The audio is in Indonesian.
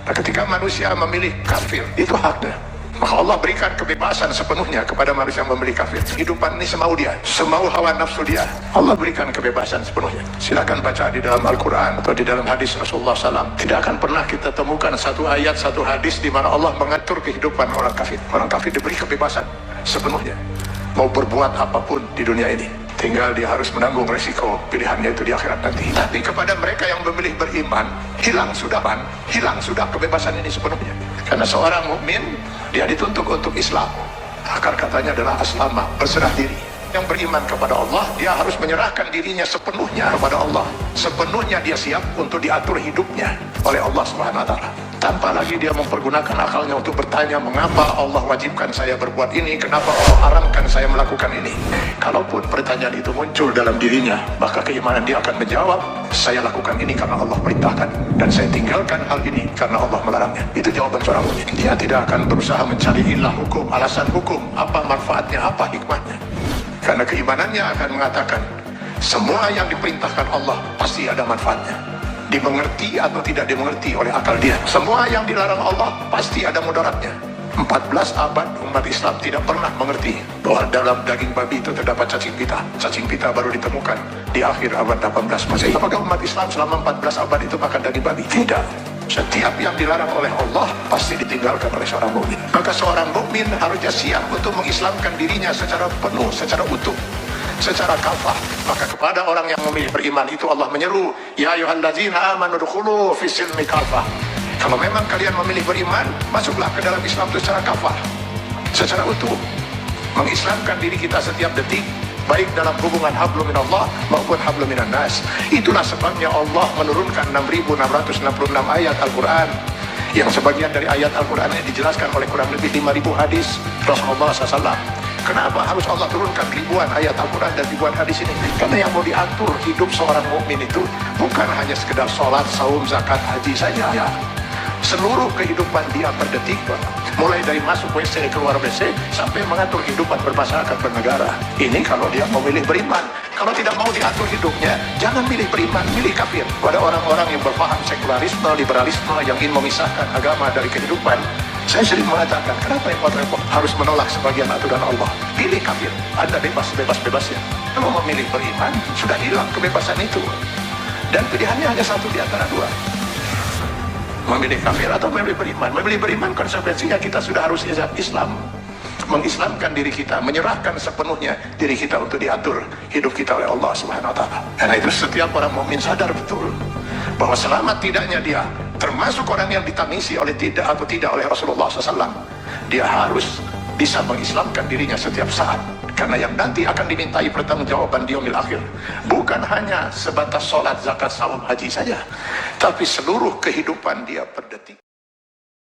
Nah, ketika manusia memilih kafir, itu haknya. Maka Allah berikan kebebasan sepenuhnya kepada manusia yang memilih kafir. Kehidupan ini semau dia, semau hawa nafsu dia. Allah berikan kebebasan sepenuhnya. Silakan baca di dalam Al-Quran atau di dalam hadis Rasulullah SAW. Tidak akan pernah kita temukan satu ayat, satu hadis di mana Allah mengatur kehidupan orang kafir. Orang kafir diberi kebebasan sepenuhnya. Mau berbuat apapun di dunia ini, tinggal dia harus menanggung resiko pilihannya itu di akhirat nanti. Tapi kepada mereka yang memilih beriman, hilang sudah kebebasan ini sepenuhnya. Karena seorang mukmin, dia dituntut untuk Islam. Akar katanya adalah aslama, berserah diri. Yang beriman kepada Allah, dia harus menyerahkan dirinya sepenuhnya kepada Allah. Sepenuhnya dia siap untuk diatur hidupnya oleh Allah Subhanahu wa Ta'ala. Tanpa lagi dia mempergunakan akalnya untuk bertanya, mengapa Allah wajibkan saya berbuat ini, kenapa Allah haramkan saya melakukan ini. Kalaupun pertanyaan itu muncul dalam dirinya, maka keimanan dia akan menjawab, saya lakukan ini karena Allah perintahkan, dan saya tinggalkan hal ini karena Allah melarangnya. Itu jawaban seorang mukmin. Dia tidak akan berusaha mencari ilah hukum, alasan hukum, apa manfaatnya, apa hikmahnya. Karena keimanannya akan mengatakan, semua yang diperintahkan Allah pasti ada manfaatnya. Dimengerti atau tidak dimengerti oleh akal dia. Semua yang dilarang Allah pasti ada mudaratnya. 14 abad umat Islam tidak pernah mengerti bahwa dalam daging babi itu terdapat cacing pita. Cacing pita baru ditemukan di akhir abad 18 Masehi. Apakah umat Islam selama 14 abad itu makan daging babi? Tidak. Setiap yang dilarang oleh Allah pasti ditinggalkan oleh seorang mukmin. Maka seorang mukmin harusnya siap untuk mengislamkan dirinya secara penuh, secara utuh, secara kafah. Maka kepada orang yang memilih beriman itu Allah menyeru, ya ayyuhallazina amanu dukhulu fis silmi kafah. Kalau memang kalian memilih beriman, masuklah ke dalam Islam itu secara kafah, secara utuh. Mengislamkan diri kita setiap detik, baik dalam hubungan hablum minallah maupun hablum minan nas. Itulah sebabnya Allah menurunkan 6.666 ayat Al-Quran, yang sebagian dari ayat Al-Quran yang dijelaskan oleh kurang lebih 5.000 hadis Rasulullah SAW. Kenapa harus Allah turunkan ribuan ayat Al-Quran dan ribuan hadis ini? Karena yang mau diatur hidup seorang mukmin itu bukan hanya sekedar sholat, saum, zakat, haji saja. Ya. Seluruh kehidupan dia per detik, mulai dari masuk WC, keluar WC, sampai mengatur kehidupan bermasyarakat, bernegara. Ini kalau dia memilih beriman. Kalau tidak mau diatur hidupnya, jangan milih beriman, milih kafir. Pada orang-orang yang berpaham sekularisme, liberalisme, yang ingin memisahkan agama dari kehidupan, saya sering mengatakan, kenapa repot-repot harus menolak sebagian aturan Allah? Pilih kafir, Anda bebas-bebasnya. Kalau memilih beriman, sudah hilang kebebasan itu. Dan pilihannya hanya satu di antara dua. Memilih kafir atau memilih beriman. Memilih beriman konsekuensinya kita sudah harus Islam. Mengislamkan diri kita, menyerahkan sepenuhnya diri kita untuk diatur hidup kita oleh Allah Subhanahu wa Ta'ala. Karena itu setiap orang mukmin sadar betul bahwa selama tidaknya dia termasuk orang yang ditangisi oleh tidak atau tidak oleh Rasulullah SAW, dia harus bisa mengislamkan dirinya setiap saat. Karena yang nanti akan dimintai pertanggungjawaban di yaumil akhir bukan hanya sebatas sholat, zakat, saum, haji saja, tapi seluruh kehidupan dia per detik.